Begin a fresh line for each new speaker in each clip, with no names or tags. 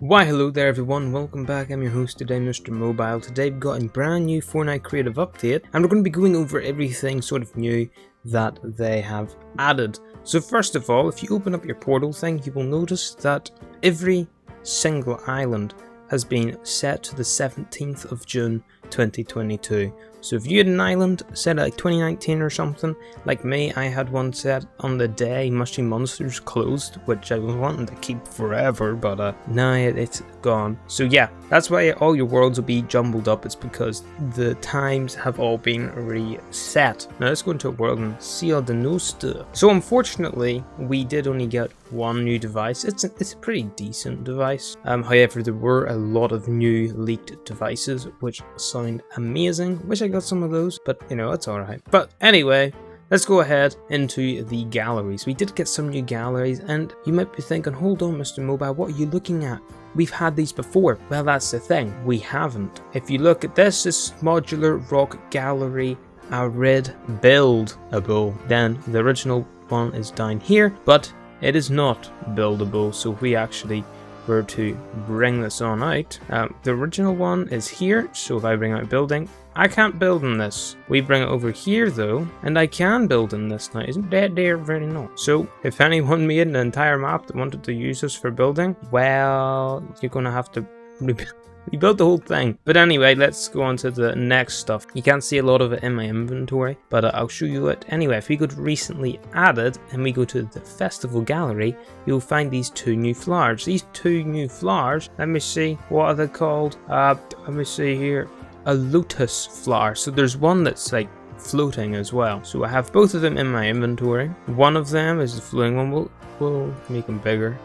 Why hello there everyone, welcome back. I'm your host today, Mr. Mobile. Today we've got a brand new Fortnite creative update and we're going to be going over everything sort of new that they have added. So first of all, if you open up your portal thing, you will notice that every single island has been set to the 17th of June 2022. So if you had an island set at like 2019 or something, like me, I had one set on the day Mushy Monsters closed, which I was wanting to keep forever, but now it's gone. So yeah, that's why all your worlds will be jumbled up. It's because the times have all been reset. Now let's go into a world and see all the new stuff. So unfortunately, we did only get one new device. It's a pretty decent device. However, there were a lot of new leaked devices, which sound amazing. Wish I got some of those, but you know, it's alright. But anyway, let's go ahead into the galleries. We did get some new galleries, and you might be thinking, hold on, Mr. Mobile, what are you looking at? We've had these before. Well, that's the thing, we haven't. If you look at this modular rock gallery, a red buildable. Then the original one is down here, but it is not buildable. So if we actually were to bring this on out, the original one is here. So if I bring out building, I can't build in this. We bring it over here though, and I can build in this now. Isn't that very nice? So if anyone made an entire map that wanted to use this for building, well, you're gonna have to rebuild the whole thing. But anyway, let's go on to the next stuff. You can't see a lot of it in my inventory, but I'll show you it anyway. If we go to recently added and we go to the festival gallery, you'll find these two new flowers. These two new flowers, let me see, what are they called? Let me see here. A lotus flower. So there's one that's like floating as well. So I have both of them in my inventory. One of them is the floating one. We'll make them bigger.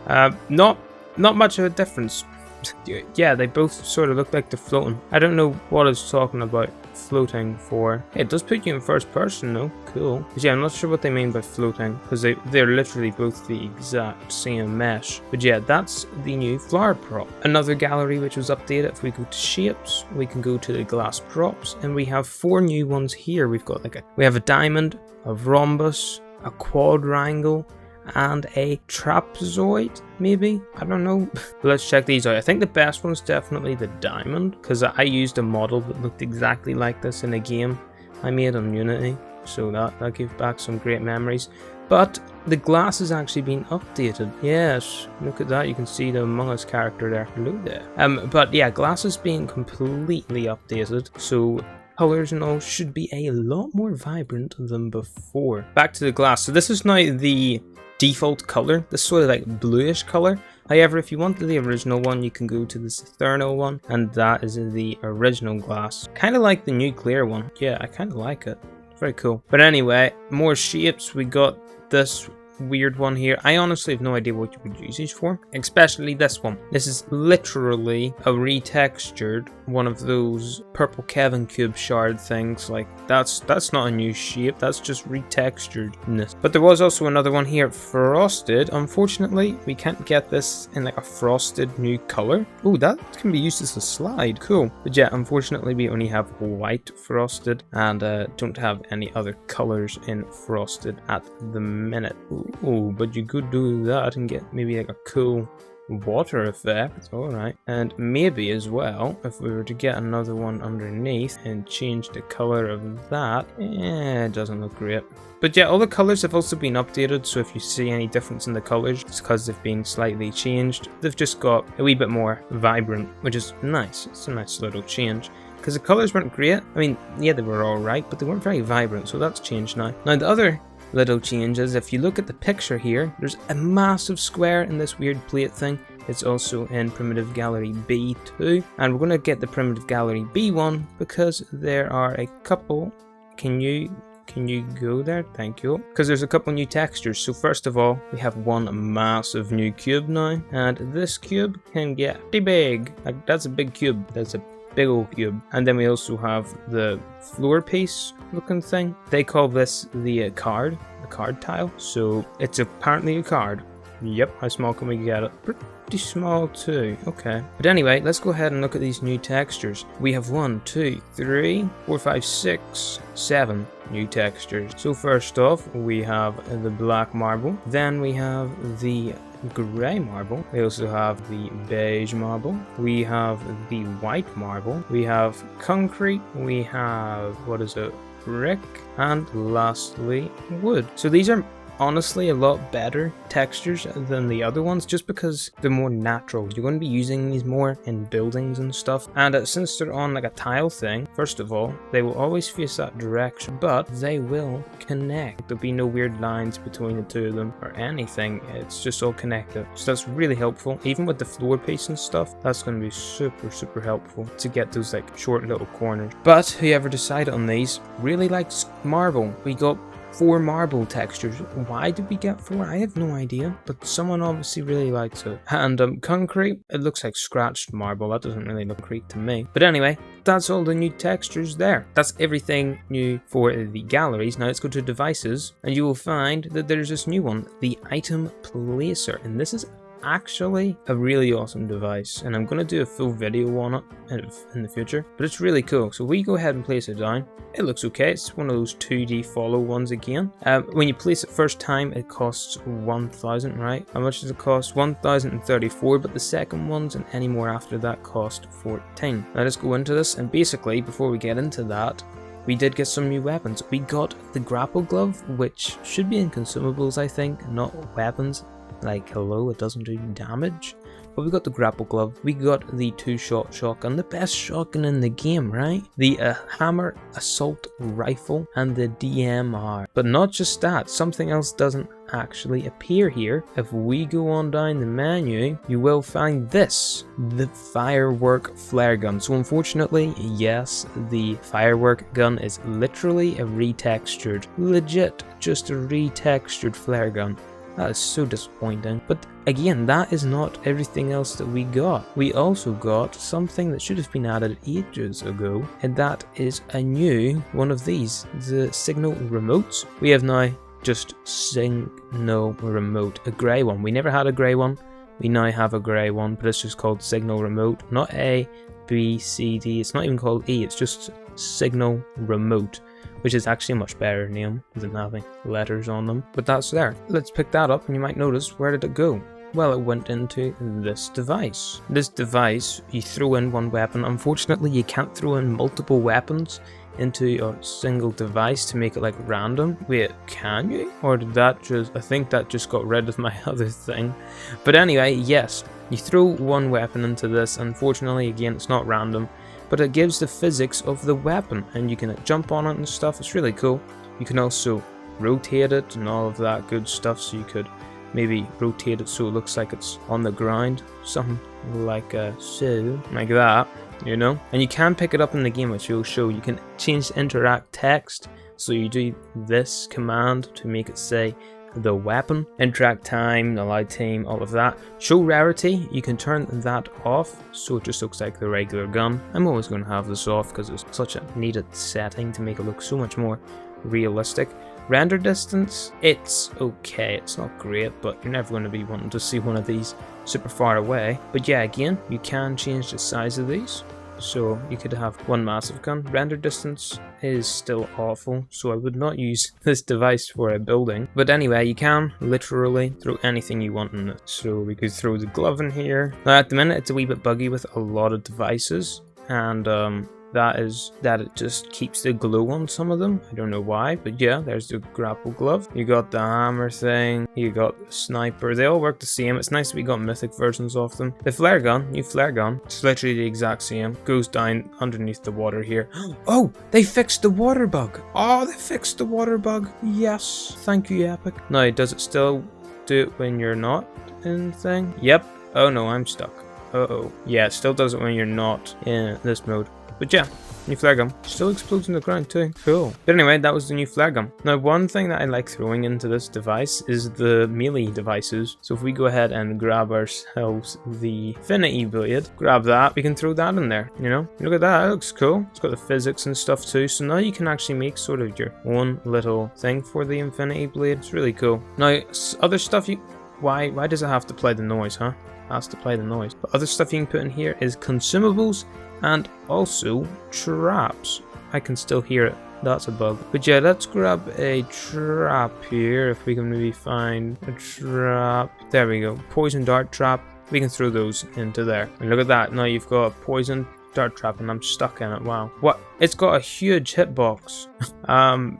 Not much of a difference. Yeah, they both sort of look like they're floating. I don't know what it's talking about floating for. Hey, it does put you in first person though. Cool. But yeah, I'm not sure what they mean by floating, because they're literally both the exact same mesh. But yeah, that's the new flower prop. Another gallery which was updated. If we go to shapes, we can go to the glass props, and we have 4 new ones here. We've got we have a diamond, a rhombus, a quadrangle, and a trapezoid, maybe? I don't know. Let's check these out. I think the best one's definitely the diamond, because I used a model that looked exactly like this in a game I made on Unity, so that gave back some great memories. But the glass has actually been updated. Yes, look at that. You can see the Among Us character there. Hello there. But yeah, glass has been completely updated, so colors and all should be a lot more vibrant than before. Back to the glass. So this is now the default color, this sort of like bluish color. However, if you want the original one, you can go to the Saturnal one, and that is the original glass. Kind of like the new clear one. Yeah, I kind of like it. Very cool. But anyway, more shapes. We got this weird one here. I honestly have no idea what you would use these for, especially this one. This is literally a retextured one of those purple Kevin cube shard things. Like that's not a new shape, that's just retexturedness. But there was also another one here, frosted. Unfortunately, we can't get this in like a frosted new color. Oh, that can be used as a slide. Cool. But yeah, unfortunately we only have white frosted and don't have any other colors in frosted at the minute. Oh, but you could do that and get maybe like a cool water effect. Alright. And maybe as well, if we were to get another one underneath and change the color of that, it doesn't look great. But yeah, all the colors have also been updated, so if you see any difference in the colors, it's because they've been slightly changed. They've just got a wee bit more vibrant, which is nice. It's a nice little change, because the colors weren't great. I mean, yeah, they were alright, but they weren't very vibrant, so that's changed now. Now the other little changes, if you look at the picture here, there's a massive square in this weird plate thing. It's also in Primitive Gallery B2, and we're going to get the Primitive Gallery B1 because there are a couple. Can you go there? Thank you. Because there's a couple new textures. So first of all, we have one massive new cube now, and this cube can get pretty big. Like that's a big cube. That's a big old cube. And then we also have the floor piece looking thing. They call this the card tile. So it's apparently a card. Yep, how small can we get it? Pretty small too. Okay. But anyway, let's go ahead and look at these new textures. We have 1, 2, 3, 4, 5, 6, 7 new textures. So first off, we have the black marble. Then we have the grey marble. We also have the beige marble. We have the white marble. We have concrete. We have, what is it, brick. And lastly, wood. So these are honestly a lot better textures than the other ones, just because they're more natural. You're going to be using these more in buildings and stuff, and since they're on like a tile thing, first of all, they will always face that direction, but they will connect. There'll be no weird lines between the two of them or anything. It's just all connected, so that's really helpful. Even with the floor piece and stuff, that's going to be super helpful to get those like short little corners. But whoever decided on these really likes marble. We got 4 marble textures. Why did we get 4? I have no idea, but someone obviously really likes it. And concrete, it looks like scratched marble. That doesn't really look concrete to me. But anyway, that's all the new textures there. That's everything new for the galleries. Now let's go to devices, and you will find that there's this new one, the item placer, and this is actually a really awesome device, and I'm going to do a full video on it in the future, but it's really cool. So we go ahead and place it down. It looks okay. It's one of those 2D follow ones again. When you place it first time, it costs 1,000, right? How much does it cost? 1,034, but the second ones and any more after that cost 14. Now let's go into this, and basically before we get into that, we did get some new weapons. We got the grapple glove, which should be in consumables, I think, not weapons. Like, hello, it doesn't do damage. But we got the grapple glove, we got the 2-shot shotgun, the best shotgun in the game, right? The hammer assault rifle and the DMR. But not just that, something else doesn't actually appear here. If we go on down the menu, you will find this, the firework flare gun. So unfortunately, yes, the firework gun is literally a retextured, legit, just a retextured flare gun. That is so disappointing. But again, that is not everything else that we got. We also got something that should have been added ages ago, and that is a new one of these, the signal remotes. We have now just signal remote, a grey one. We never had a grey one. We now have a grey one, but it's just called signal remote, not A, B, C, D. It's not even called E, it's just signal remote, which is actually a much better name than having letters on them. But that's there. Let's pick that up, and you might notice, where did it go? Well, it went into this device. This device, you throw in one weapon. Unfortunately, you can't throw in multiple weapons into a single device to make it like random. Wait, can you? Or did that just, I think that just got rid of my other thing. But anyway, yes, you throw one weapon into this. Unfortunately, again, it's not random, but it gives the physics of the weapon, and you can jump on it and stuff. It's really cool. You can also rotate it and all of that good stuff, so you could maybe rotate it so it looks like it's on the ground, something like so, like that, you know. And you can pick it up in the game, which will show. You can change the interact text, so you do this command to make it say the weapon, interact time, allowed time, all of that. Show rarity, you can turn that off so it just looks like the regular gun. I'm always going to have this off because it's such a needed setting to make it look so much more realistic. Render distance, it's okay, it's not great, but you're never going to be wanting to see one of these super far away. But yeah, again, you can change the size of these, so you could have one massive gun. Render distance is still awful, so I would not use this device for a building. But anyway, you can literally throw anything you want in it. So we could throw the glove in here. Now at the minute it's a wee bit buggy with a lot of devices, and that is that it just keeps the glow on some of them. I don't know why, but yeah, there's the grapple glove. You got the hammer thing, you got the sniper. They all work the same. It's nice that we got mythic versions of them. The flare gun, new flare gun, it's literally the exact same. Goes down underneath the water here. Oh, they fixed the water bug. Oh, they fixed the water bug. Yes, thank you, Epic. Now, does it still do it when you're not in thing? Yep. Oh no, I'm stuck. Uh-oh. Yeah, it still does it when you're not in this mode. But yeah, new flare gun. Still explodes in the ground too. Cool. But anyway, that was the new flare gun. Now, one thing that I like throwing into this device is the melee devices. So if we go ahead and grab ourselves the Infinity Blade, grab that, we can throw that in there, you know? Look at that, that looks cool. It's got the physics and stuff too. So now you can actually make sort of your own little thing for the Infinity Blade. It's really cool. Now, other stuff you... Why does it have to play the noise, huh? It has to play the noise. But other stuff you can put in here is consumables, and also traps. I can still hear it That's a bug. But yeah, let's grab a trap here. If we can maybe find a trap. There we go. Poison dart trap. We can throw those into there. And look at that. Now you've got a poison dart trap and I'm stuck in it. Wow. What? It's got a huge hitbox.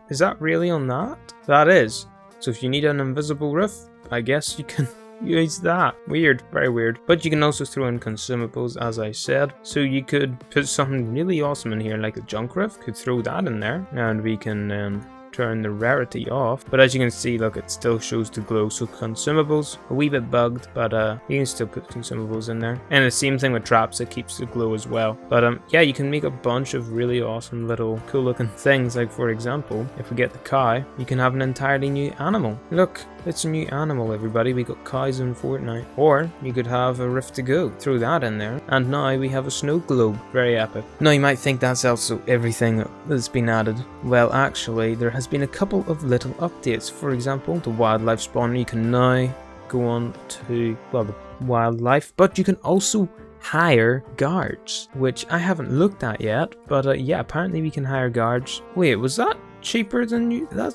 Is that really on that? That is. So if you need an invisible roof, I guess you can use that. Weird, very weird. But you can also throw in consumables, as I said. So you could put something really awesome in here, like a junk roof. Could throw that in there, and we can turn the rarity off. But as you can see, look, it still shows the glow. So consumables, a wee bit bugged, but you can still put consumables in there. And the same thing with traps, it keeps the glow as well. But yeah, you can make a bunch of really awesome little cool looking things. Like for example, if we get the cow, you can have an entirely new animal. Look, it's a new animal, everybody. We got cows in Fortnite. Or you could have a Rift to Go. Throw that in there. And now we have a snow globe. Very epic. Now you might think that's also everything that's been added. Well, actually, there has been a couple of little updates. For example, the wildlife spawner. You can now go on to, well, the wildlife. But you can also hire guards, which I haven't looked at yet. But yeah, apparently we can hire guards. Wait, was that cheaper than you? That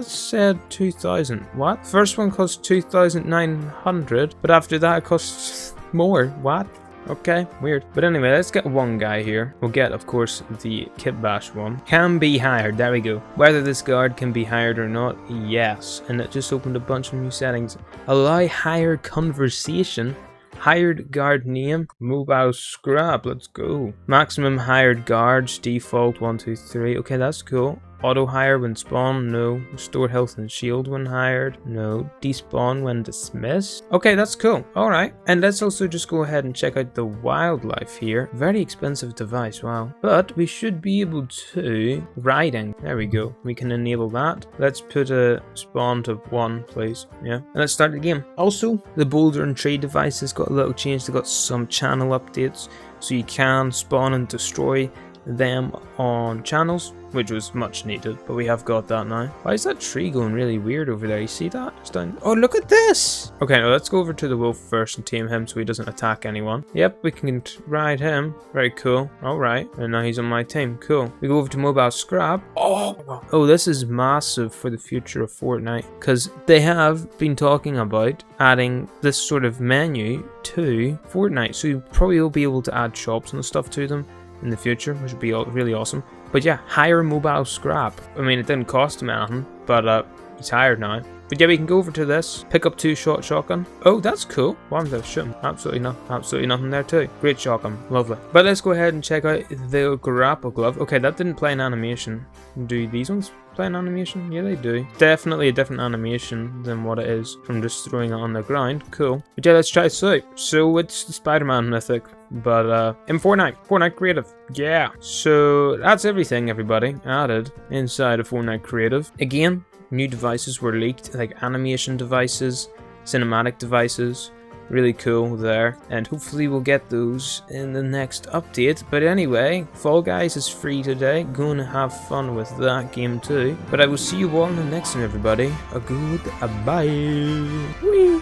said 2,000. What? First one cost 2,900, but after that it costs more. What? Okay, weird. But anyway, let's get one guy here. We'll get, of course, the Kit Bash one. Can be hired. There we go. Whether this guard can be hired or not, yes. And it just opened a bunch of new settings. Allow hire conversation. Hired guard name, mobile scrap, let's go. Maximum hired guards, default 1, 2, 3. Okay, that's cool. Auto hire when spawn, no. Restore health and shield when hired, no. Despawn when dismissed. Okay, that's cool. Alright. And let's also just go ahead and check out the wildlife here. Very expensive device, wow. But we should be able to... riding. There we go. We can enable that. Let's put a spawn to 1, please. Yeah. And let's start the game. Also, the boulder and tree device has got a little change. They got some channel updates. So you can spawn and destroy them on channels, which was much needed, but we have got that now. Why is that tree going really weird over there? You see that? It's down. Oh, look at this! Okay, now let's go over to the wolf first and tame him so he doesn't attack anyone. Yep, we can ride him. Very cool. Alright, and now he's on my team. Cool. We go over to mobile scrap. Oh, this is massive for the future of Fortnite, because they have been talking about adding this sort of menu to Fortnite, so you probably will be able to add shops and stuff to them in the future, which would be really awesome. But yeah, hire mobile scrap. I mean, it didn't cost him anything, but he's hired now. But yeah, we can go over to this. Pick up 2-shot shotgun. Oh, that's cool. Why am I shooting? Absolutely nothing there too. Great shotgun. Lovely. But let's go ahead and check out the grapple glove. Okay, that didn't play an animation. Do these ones play an animation? Yeah, they do. Definitely a different animation than what it is from just throwing it on the ground. Cool. But yeah, let's try this out. So it's the Spider-Man mythic, but in Fortnite Creative. Yeah. So that's everything, everybody, added inside of Fortnite Creative. Again, new devices were leaked, like animation devices, cinematic devices. Really cool there, and hopefully we'll get those in the next update. But anyway, Fall Guys is free today. Go and have fun with that game too. But I will see you all in the next one, everybody. A good bye. Whee!